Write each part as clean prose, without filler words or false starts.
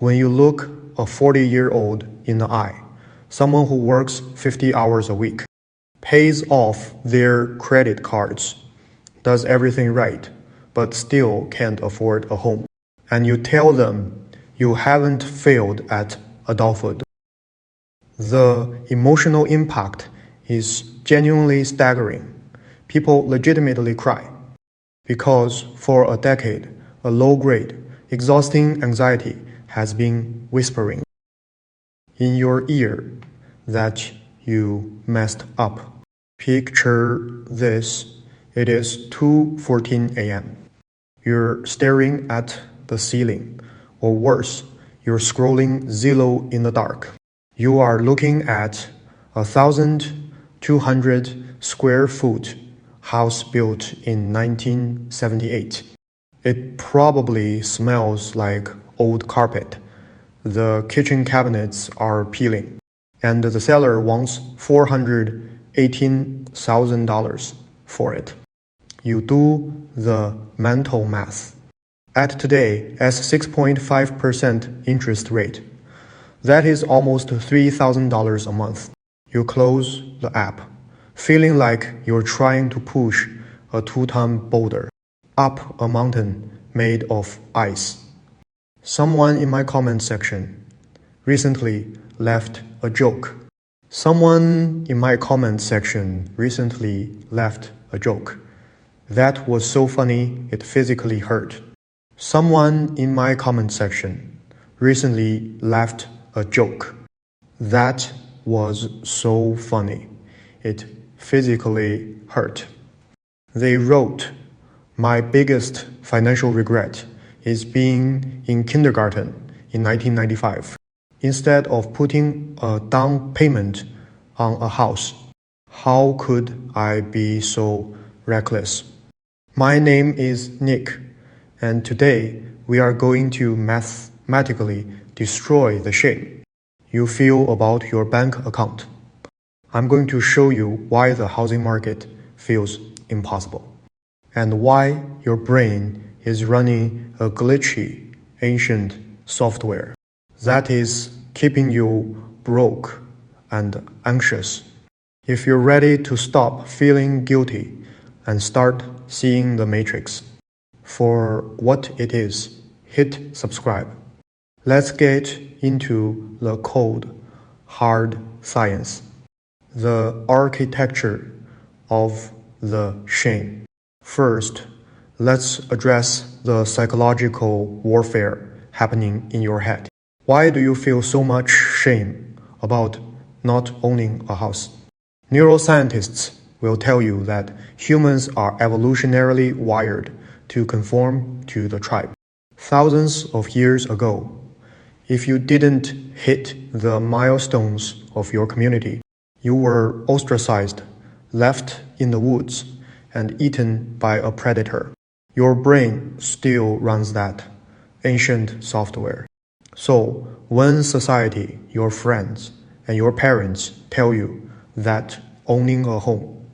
When you look a 40-year-old in the eye, someone who works 50 hours a week, pays off their credit cards, does everything right, but still can't afford a home, and you tell them you haven't failed at adulthood, the emotional impact is genuinely staggering. People legitimately cry because for a decade, a low-grade, exhausting anxiety has been whispering in your ear that you messed up. Picture this. It is 2:14 a.m. You're staring at the ceiling, or worse, you're scrolling Zillow in the dark. You are looking at 1,200 square foot house built in 1978. It probably smells like old carpet. The kitchen cabinets are peeling, and the seller wants $418,000 for it. You do the mental math. At today, as 6.5% interest rate, that is almost $3,000 a month. You close the app, feeling like you're trying to push a 2-ton boulder up a mountain made of ice. Someone in my comment section recently left a joke. That was so funny it physically hurt. Someone in my comment section recently left a joke. That was so funny it physically hurt. They wrote, "My biggest financial regret is being in kindergarten in 1995 instead of putting a down payment on a house. How could I be so reckless?" My name is Nick, and today we are going to mathematically destroy the shame you feel about your bank account. I'm going to show you why the housing market feels impossible, and why your brain is running a glitchy, ancient software that is keeping you broke and anxious. If you're ready to stop feeling guilty and start seeing the matrix for what it is, hit subscribe. Let's get into the cold, hard science, the architecture of the shame. First, let's address the psychological warfare happening in your head. Why do you feel so much shame about not owning a house? Neuroscientists will tell you that humans are evolutionarily wired to conform to the tribe. Thousands of years ago, if you didn't hit the milestones of your community, you were ostracized, left in the woods, and eaten by a predator. Your brain still runs that ancient software. So, when society, your friends, and your parents tell you that owning a home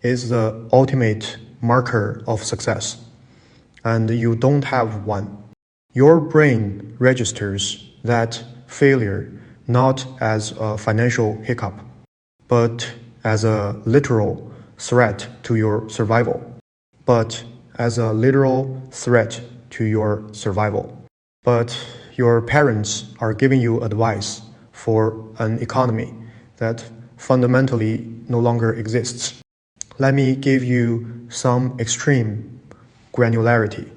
is the ultimate marker of success, and you don't have one, your brain registers that failure not as a financial hiccup, but as a literal threat to your survival. But your parents are giving you advice for an economy that fundamentally no longer exists. Let me give you some extreme granularity.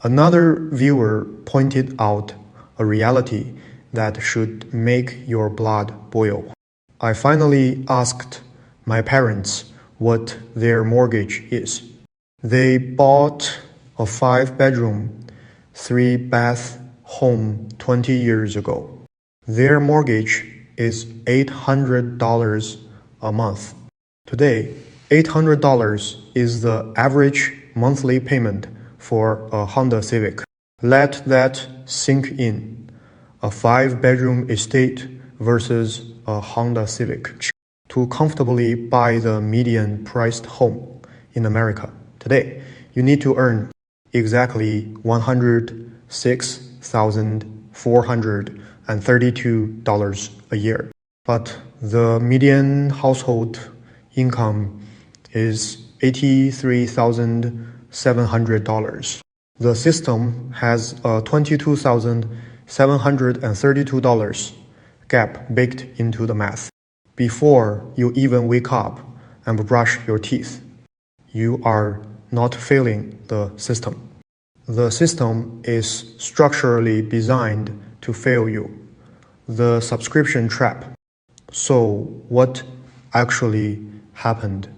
Another viewer pointed out a reality that should make your blood boil. I finally asked my parents what their mortgage is. They bought a 5-bedroom, 3-bath home 20 years ago. Their mortgage is $800 a month. Today, $800 is the average monthly payment for a Honda Civic. Let that sink in. A 5-bedroom estate versus a Honda Civic. To comfortably buy the median-priced home in America today, you need to earn exactly $106,500. $432 a year. But the median household income is $83,700. The system has a $22,732 gap baked into the math. Before you even wake up and brush your teeth, you are not failing the system. The system is structurally designed to fail you. The subscription trap. So what actually happened?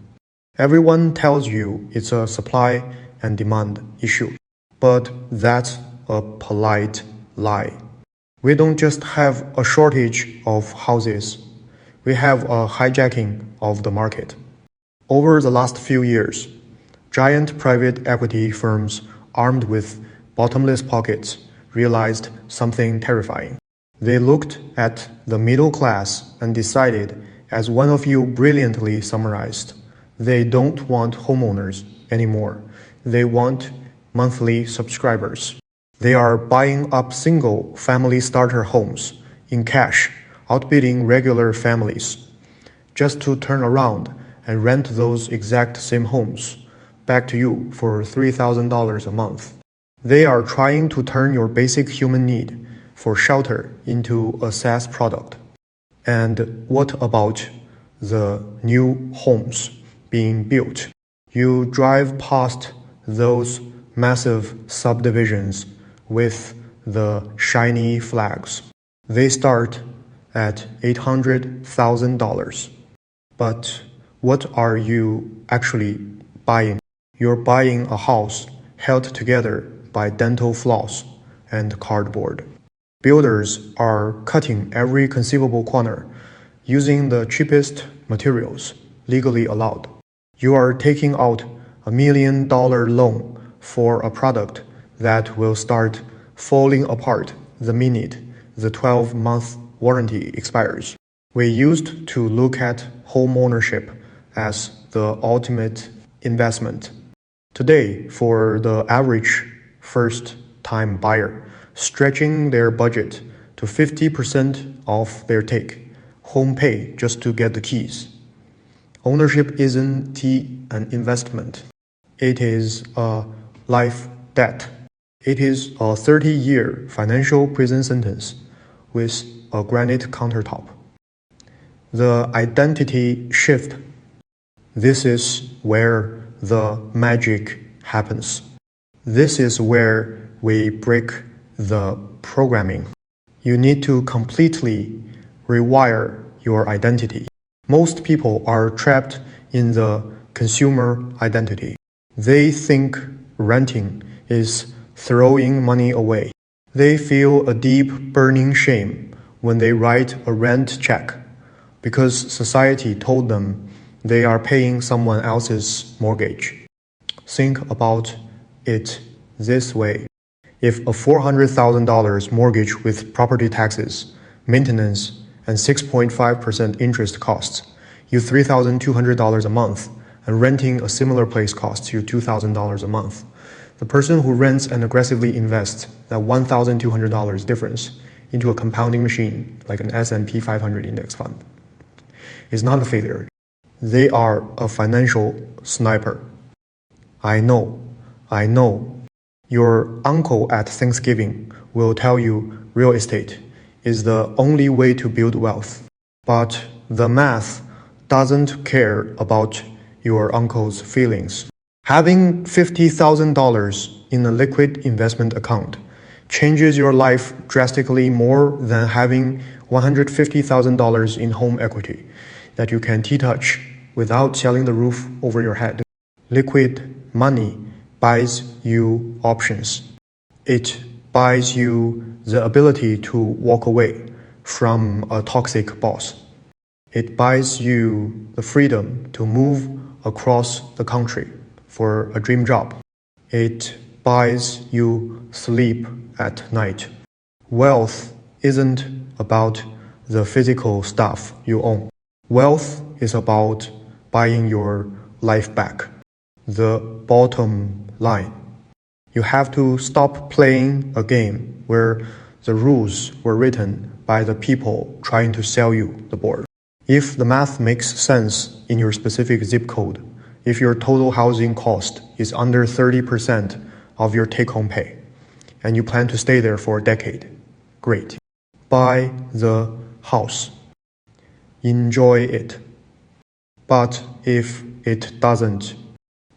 Everyone tells you it's a supply and demand issue, but that's a polite lie. We don't just have a shortage of houses, we have a hijacking of the market. Over the last few years, giant private equity firms armed with bottomless pockets realized something terrifying. They looked at the middle class and decided, as one of you brilliantly summarized, they don't want homeowners anymore. They want monthly subscribers. They are buying up single-family starter homes in cash, outbidding regular families, just to turn around and rent those exact same homes back to you for $3,000 a month. They are trying to turn your basic human need for shelter into a SaaS product. And what about the new homes being built? You drive past those massive subdivisions with the shiny flags. They start at $800,000. But what are you actually buying? You're buying a house held together by dental floss and cardboard. Builders are cutting every conceivable corner using the cheapest materials legally allowed. You are taking out $1 million loan for a product that will start falling apart the minute the 12-month warranty expires. We used to look at home ownership as the ultimate investment. Today, for the average first-time buyer, stretching their budget to 50% of their take, home pay just to get the keys. Ownership isn't an investment. It is a life debt. It is a 30-year financial prison sentence with a granite countertop. The identity shift. This is where the magic happens. This is where we break the programming. You need to completely rewire your identity. Most people are trapped in the consumer identity. They think renting is throwing money away. They feel a deep burning shame when they write a rent check because society told them they are paying someone else's mortgage. Think about it this way. If a $400,000 mortgage with property taxes, maintenance, and 6.5% interest costs you $3,200 a month, and renting a similar place costs you $2,000 a month, the person who rents and aggressively invests that $1,200 difference into a compounding machine like an S&P 500 index fund is not a failure. They are a financial sniper. I know. Your uncle at Thanksgiving will tell you real estate is the only way to build wealth. But the math doesn't care about your uncle's feelings. Having $50,000 in a liquid investment account changes your life drastically more than having $150,000 in home equity that you can touch without selling the roof over your head. Liquid money buys you options. It buys you the ability to walk away from a toxic boss. It buys you the freedom to move across the country for a dream job. It buys you sleep at night. Wealth isn't about the physical stuff you own. Wealth is about buying your life back. The bottom line. You have to stop playing a game where The rules were written by the people trying to sell you the board. If the math makes sense in your specific zip code, if your total housing cost is under 30% of your take-home pay, and you plan to stay there for a decade, great. Buy the house. Enjoy it. But if it doesn't,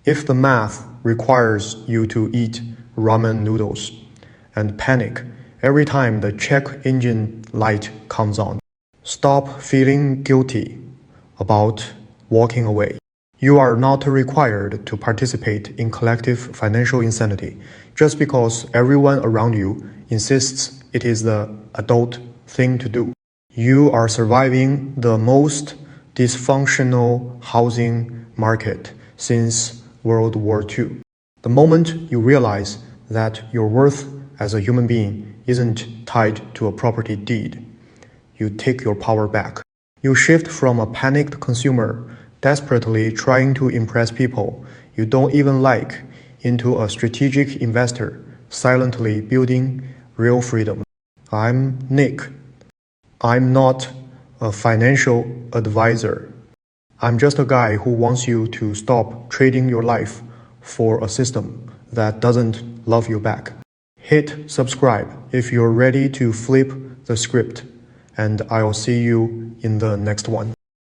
if the math requires you to eat ramen noodles and panic every time the check engine light comes on, stop feeling guilty about walking away. You are not required to participate in collective financial insanity just because everyone around you insists it is the adult thing to do. You are surviving the most dysfunctional housing market since World War II. The moment you realize that your worth as a human being isn't tied to a property deed, you take your power back. You shift from a panicked consumer desperately trying to impress people you don't even like into a strategic investor silently building real freedom. I'm Nick. I'm not a financial advisor. I'm just a guy who wants you to stop trading your life for a system that doesn't love you back. Hit subscribe if you're ready to flip the script, and I'll see you in the next one.